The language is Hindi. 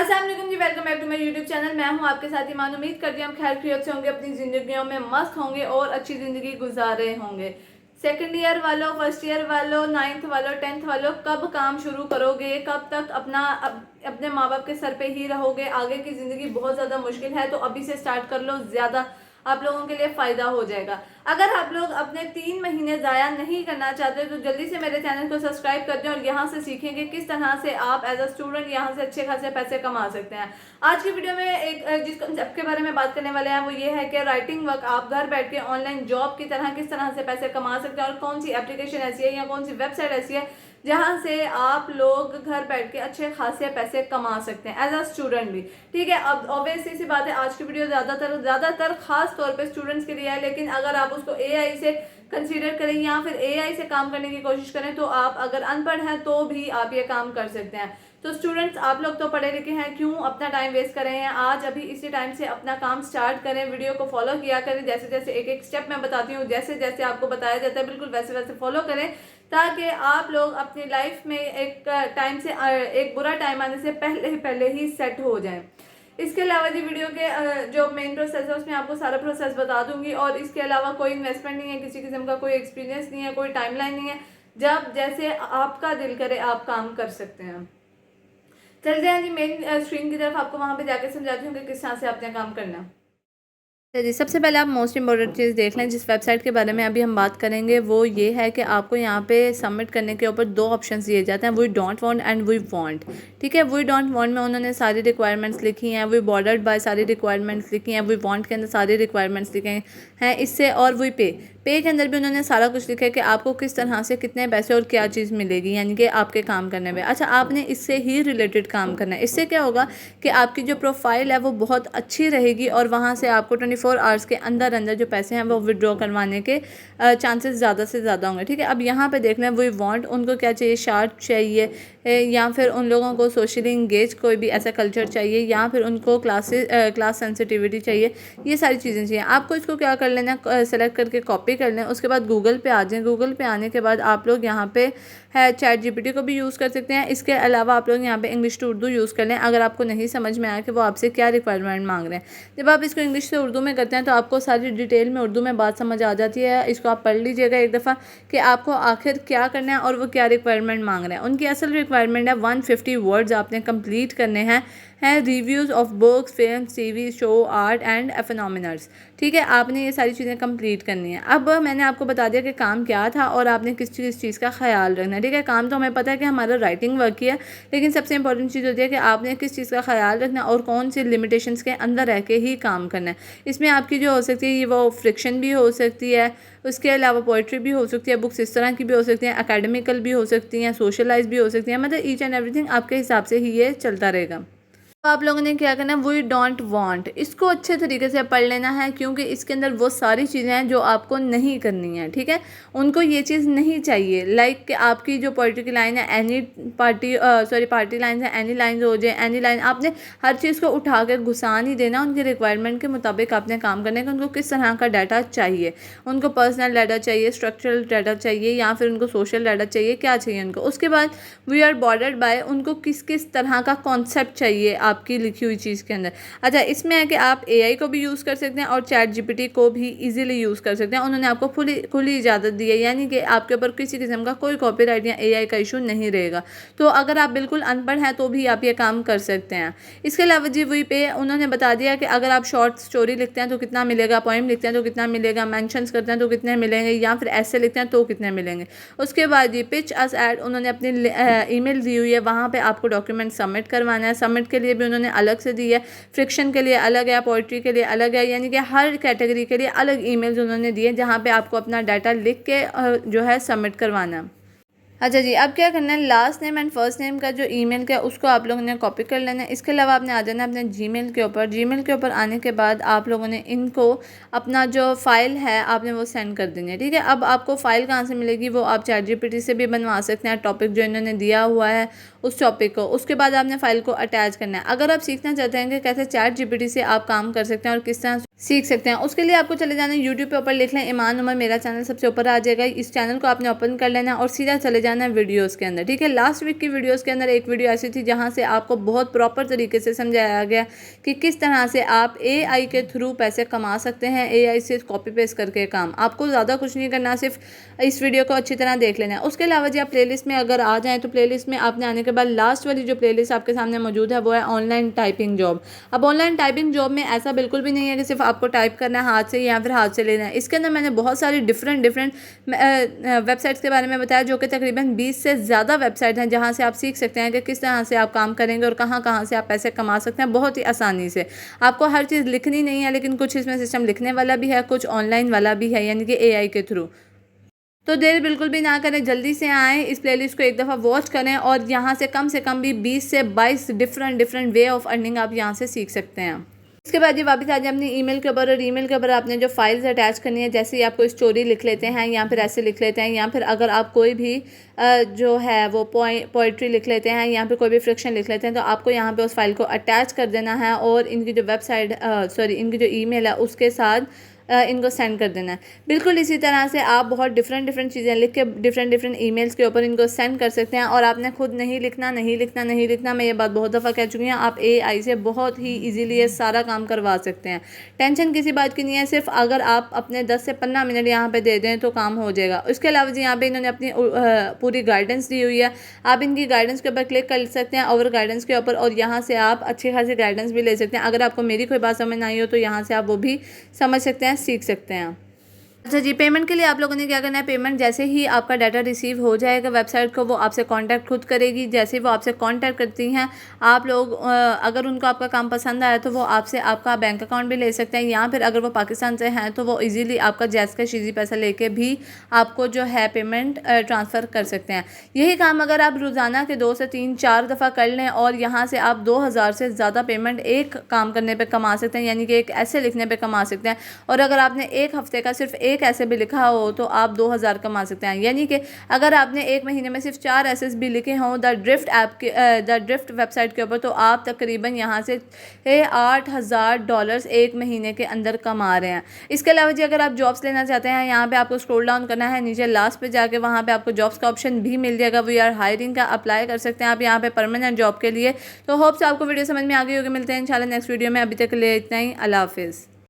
अस्सलाम वालेकुम जी, welcome back to my YouTube channel. मैं हूं आपके साथ ईमान। उम्मीद करती हूँ हम खैर खैरियत से होंगे, अपनी ज़िंदगियों में मस्त होंगे और अच्छी ज़िंदगी गुजार रहे होंगे। सेकंड ईयर वालों, फर्स्ट ईयर वालों, नाइन्थ वालों, टेंथ वालों, कब काम शुरू करोगे? कब तक अपने माँ बाप के सर पे ही रहोगे? आगे की ज़िंदगी बहुत ज़्यादा मुश्किल है, तो अभी से स्टार्ट कर लो, ज़्यादा आप लोगों के लिए फ़ायदा हो जाएगा। अगर आप लोग अपने 3 महीने ज़ाया नहीं करना चाहते तो जल्दी से मेरे चैनल को सब्सक्राइब कर दें और यहाँ से सीखेंगे किस तरह से आप एज अ स्टूडेंट यहाँ से अच्छे खासे पैसे कमा सकते हैं। आज की वीडियो में एक जिस कंसेप्ट के बारे में बात करने वाले हैं वो ये है कि राइटिंग वर्क आप घर बैठ के ऑनलाइन जॉब की तरह किस तरह से पैसे कमा सकते हैं और कौन सी एप्लीकेशन ऐसी है या कौन सी वेबसाइट ऐसी है जहां से आप लोग घर बैठ के अच्छे खासे पैसे कमा सकते हैं एज अ स्टूडेंट भी। ठीक है, अब ऑब्वियसली सी बात है, आज की वीडियो ज़्यादातर खास तौर पे स्टूडेंट्स के लिए है, लेकिन अगर आप उसको एआई से कंसीडर करें या फिर एआई से काम करने की कोशिश करें तो आप अगर अनपढ़ हैं तो भी आप ये काम कर सकते हैं। तो स्टूडेंट्स, आप लोग तो पढ़े लिखे हैं, क्यों अपना टाइम वेस्ट कर रहे हैं? आज अभी इसी टाइम से अपना काम स्टार्ट करें, वीडियो को फॉलो किया करें, जैसे जैसे एक एक स्टेप मैं बताती हूँ, जैसे जैसे आपको बताया जाता है बिल्कुल वैसे वैसे फॉलो करें, ताकि आप लोग अपनी लाइफ में एक टाइम से एक बुरा टाइम आने से पहले ही सेट हो जाएं। इसके अलावा जी वीडियो के जो मेन प्रोसेस है उसमें आपको सारा प्रोसेस बता दूंगी, और इसके अलावा कोई इन्वेस्टमेंट नहीं है, किसी किस्म का कोई एक्सपीरियंस नहीं है, कोई टाइमलाइन नहीं है, जब जैसे आपका दिल करे आप काम कर सकते हैं। चलते हैं जी मेन स्क्रीन की तरफ, आपको वहां पे जाकर समझाती हूँ कि किस तरह से आपने काम करना है। जी, सबसे पहले आप मोस्ट इंपॉर्टेंट चीज़ देख लें। जिस वेबसाइट के बारे में अभी हम बात करेंगे वो ये है कि आपको यहाँ पे सबमिट करने के ऊपर 2 ऑप्शंस दिए जाते हैं, we don't want and we want. ठीक है, वी डोंट वांट में उन्होंने सारी रिक्वायरमेंट्स लिखी हैं, वी बॉर्डर्ड बाय सारी रिक्वायरमेंट्स लिखी हैं, वी वांट के अंदर सारी रिक्वायरमेंट्स लिखे हैं इससे, और वी पे के अंदर भी उन्होंने सारा कुछ लिखा है कि आपको किस तरह से कितने पैसे और क्या चीज़ मिलेगी, यानी कि आपके काम करने में। अच्छा, आपने इससे ही रिलेटेड काम करना है। इससे क्या होगा कि आपकी जो प्रोफाइल है वो बहुत अच्छी रहेगी और वहाँ से आपको 24 आवर्स के अंदर अंदर जो पैसे हैं वो विड्रॉ करवाने के चांसेस ज़्यादा से ज़्यादा होंगे। ठीक है, अब यहाँ पे देख लें, वी वांट उनको क्या चाहिए, शार्ट चाहिए, या फिर उन लोगों को सोशली इंगेज कोई भी ऐसा कल्चर चाहिए, या फिर उनको क्लास सेंसिटिविटी चाहिए। ये सारी चीज़ें चाहिए। आपको इसको क्या कर लेना, सेलेक्ट करके कॉपी कर लें, उसके बाद गूगल पे आ जाएं। गूगल पे आने के बाद आप लोग यहाँ पे है चैट जीपीटी को भी यूज़ कर सकते हैं। इसके अलावा आप लोग यहाँ पे इंग्लिश टू उर्दू यूज़ कर लें अगर आपको नहीं समझ में आया कि वो आपसे क्या रिक्वायरमेंट मांग रहे हैं। जब आप इसको इंग्लिश से उर्दू में करते हैं तो आपको सारी डिटेल में उर्दू में बात समझ आ जाती है। इसको आप पढ़ लीजिएगा एक दफ़ा कि आपको आखिर क्या करना है और वो क्या रिक्वायरमेंट मांग रहे हैं। उनकी असल रिक्वायरमेंट है 150 वर्ड्स आपने कंप्लीट करने हैं reviews of books, film, TV show, art and phenomenals. ठीक है, आपने ये सारी चीज़ें कंप्लीट करनी है। अब मैंने आपको बता दिया कि काम क्या था और आपने किस चीज़ का ख्याल रखना है। ठीक है, काम तो हमें पता है कि हमारा राइटिंग वर्क ही है, लेकिन सबसे इंपॉर्टेंट चीज़ होती है कि आपने किस चीज़ का ख्याल रखना है और कौन सी लिमिटेशंस के अंदर रह के ही काम करना है। इसमें आपकी जो हो सकती है वो फ्रिक्शन भी हो सकती है, उसके अलावा पोइट्री भी हो सकती है, बुक्स इस तरह की भी हो सकती हैं, एकेडमिकल भी हो सकती हैं, सोशलाइज भी हो सकती हैं, मतलब ईच एंड एवरीथिंग आपके हिसाब से ही ये चलता रहेगा। तो आप लोगों ने क्या करना है, वी डोंट वांट, इसको अच्छे तरीके से पढ़ लेना है, क्योंकि इसके अंदर वो सारी चीज़ें हैं जो आपको नहीं करनी है। ठीक है, उनको ये चीज़ नहीं चाहिए, लाइक कि आपकी जो पोइट्री की लाइन है एनी पार्टी लाइन है, एनी लाइन हो जाए, एनी लाइन, आपने हर चीज़ को उठा के घुसा नहीं देना। उनकी रिक्वायरमेंट के मुताबिक आपने काम करने का। उनको किस तरह का डाटा चाहिए, उनको पर्सनल डाटा चाहिए, स्ट्रक्चरल डाटा चाहिए, या फिर उनको सोशल डाटा चाहिए, क्या चाहिए उनको। उसके बाद वी आर बॉर्डर्ड बाय, उनको किस किस तरह का कॉन्सेप्ट चाहिए आपकी लिखी हुई चीज़ के अंदर। अच्छा, इसमें है कि आप एआई को भी यूज़ कर सकते हैं और चैट जीपीटी को भी इजीली यूज़ कर सकते हैं। उन्होंने आपको खुली इजाज़त दी है, यानी कि आपके ऊपर किसी किस्म का कोई कॉपीराइट या एआई का इशू नहीं रहेगा। तो अगर आप बिल्कुल अनपढ़ हैं तो भी आप ये काम कर सकते हैं। इसके अलावा जी वही पे उन्होंने बता दिया कि अगर आप शॉर्ट स्टोरी लिखते हैं तो कितना मिलेगा, पोइम लिखते हैं तो कितना मिलेगा, मैंशंस करते हैं तो कितने मिलेंगे, या फिर ऐसे लिखते हैं तो कितने मिलेंगे। उसके बाद ये पिच अस एड, उन्होंने अपनी ईमेल दी हुई है, वहाँ पे आपको डॉक्यूमेंट सबमिट करवाना है। सबमिट के लिए भी उन्होंने अलग से दी है, फ्रिक्शन के लिए अलग है, पोइट्री के लिए अलग है, यानी कि हर कैटेगरी के लिए अलग ईमेल्स उन्होंने दिए जहाँ पे आपको अपना डाटा लिख के जो है सबमिट करवाना है। अच्छा जी, अब क्या करना है, last name and first name का जो ईमेल का है उसको आप लोगों ने कॉपी कर लेना है। इसके अलावा आपने आ जाना है अपने जीमेल के ऊपर। जीमेल के ऊपर आने के बाद आप लोगों ने इनको अपना जो फ़ाइल है आपने वो सेंड कर देनी है। ठीक है, अब आपको फ़ाइल कहाँ से मिलेगी वो आप चैट जीपीटी से भी बनवा सकते हैं। टॉपिक जो इन्होंने दिया हुआ है उस टॉपिक को। उसके बाद आपने फाइल को अटैच करना है। अगर आप सीखना चाहते हैं कि कैसे ChatGPT से आप काम कर सकते हैं और किस तरह सीख सकते हैं, उसके लिए आपको चले जाना है यूट्यूब पे, ऊपर लिख लें ईमान उमर, मेरा चैनल सबसे ऊपर आ जाएगा। इस चैनल को आपने ओपन कर लेना और सीधा चले जाना है वीडियोस के अंदर, ठीक है। लास्ट वीक की वीडियोस के अंदर एक वीडियो ऐसी थी जहां से आपको बहुत प्रॉपर तरीके से समझाया गया कि किस तरह से आप AI के थ्रू पैसे कमा सकते हैं, AI से कॉपी पेस्ट करके काम। आपको ज़्यादा कुछ नहीं करना, सिर्फ इस वीडियो को अच्छी तरह देख लेना है। उसके अलावा जी आप प्लेलिस्ट में अगर आ जाएँ तो प्लेलिस्ट में आपने आने के बाद लास्ट वाली जो प्लेलिस्ट आपके सामने मौजूद है वो है ऑनलाइन टाइपिंग जॉब। अब ऑनलाइन टाइपिंग जॉब में ऐसा बिल्कुल भी नहीं है कि सिर्फ आपको टाइप करना है हाथ से या फिर हाथ से लेना है। इसके अंदर मैंने बहुत सारी डिफरेंट वेबसाइट्स के बारे में बताया, जो कि तकरीबन 20 से ज़्यादा वेबसाइट हैं जहां से आप सीख सकते हैं कि किस तरह से आप काम करेंगे और कहां कहां से आप पैसे कमा सकते हैं बहुत ही आसानी से। आपको हर चीज़ लिखनी नहीं है, लेकिन कुछ इसमें सिस्टम लिखने वाला भी है, कुछ ऑनलाइन वाला भी है, यानी कि AI के थ्रू। तो देर बिल्कुल भी ना करें, जल्दी से आएँ, इस प्लेलिस्ट को एक दफ़ा वॉच करें और यहाँ से कम भी 20 से 22 डिफरेंट वे ऑफ अर्निंग आप यहाँ से सीख सकते हैं। इसके बाद ये वापस आ जाए अपनी ईमेल के ऊपर, और ईमेल के ऊपर आपने जो फाइल्स अटैच करनी है, जैसे ही आप कोई स्टोरी लिख लेते हैं या फिर ऐसे लिख लेते हैं, या फिर अगर आप कोई भी जो है वो पोइट्री लिख लेते हैं या फिर कोई भी फ्रिक्शन लिख लेते हैं, तो आपको यहाँ पे उस फाइल को अटैच कर देना है और इनकी जो इनकी जो ईमेल है उसके साथ इनको सेंड कर देना है। बिल्कुल इसी तरह से आप बहुत डिफरेंट चीज़ें लिख के डिफरेंट ईमेल्स के ऊपर इनको सेंड कर सकते हैं। और आपने खुद नहीं लिखना, मैं ये बात बहुत दफ़ा कह चुकी हूँ। आप AI से बहुत ही इजीली ये सारा काम करवा सकते हैं। टेंशन किसी बात की नहीं है, सिर्फ अगर आप अपने 10 से 15 मिनट यहाँ पे दे दें तो काम हो जाएगा। उसके अलावा जी यहाँ पे इन्होंने अपनी पूरी गाइडेंस दी हुई है, आप इनकी गाइडेंस के ऊपर क्लिक कर सकते हैं, ओवर गाइडेंस के ऊपर, और यहाँ से आप अच्छी खासी गाइडेंस भी ले सकते हैं। अगर आपको मेरी कोई बात समझ ना आई हो तो यहाँ से आप वो भी समझ सकते हैं, सीख सकते हैं। अच्छा जी, पेमेंट के लिए आप लोगों ने क्या करना है, पेमेंट जैसे ही आपका डाटा रिसीव हो जाएगा वेबसाइट को, वो आपसे कांटेक्ट खुद करेगी। जैसे ही वो आपसे कांटेक्ट करती हैं, आप लोग अगर उनको आपका काम पसंद आया तो वो आपसे आपका बैंक अकाउंट भी ले सकते हैं, या फिर अगर वो पाकिस्तान से हैं तो वो इजीली आपका जैज़ का शीज़ी पैसा लेके भी आपको जो है पेमेंट ट्रांसफ़र कर सकते हैं। यही काम अगर आप रोज़ाना के 2 से 3-4 दफ़ा कर लें और यहाँ से आप 2000 से ज़्यादा पेमेंट एक काम करने पर कमा सकते हैं, यानी कि एक ऐसे लिखने पर कमा सकते हैं। और अगर आपने एक हफ़्ते का सिर्फ एक ऐसे भी लिखा हो तो आप 2000 कमा सकते हैं। यानी कि अगर आपने एक महीने में सिर्फ 4 ऐसे भी लिखे हों द ड्रिफ्ट वेबसाइट के ऊपर, तो आप तकरीबन यहाँ से $8000 एक महीने के अंदर कमा रहे हैं। इसके अलावा जी अगर आप जॉब्स लेना चाहते हैं, यहाँ पे आपको स्क्रॉल डाउन करना है, नीचे लास्ट पे जाके वहाँ पे आपको जॉब्स का ऑप्शन भी मिल जाएगा, वी आर हायरिंग का अप्लाई कर सकते हैं आप यहाँ पे परमानेंट जॉब के लिए। तो होप्स आपको वीडियो समझ में आ गई होगी। मिलते हैं इंशाल्लाह नेक्स्ट वीडियो में। अभी तक के लिए इतना ही, अल्लाह हाफिज़।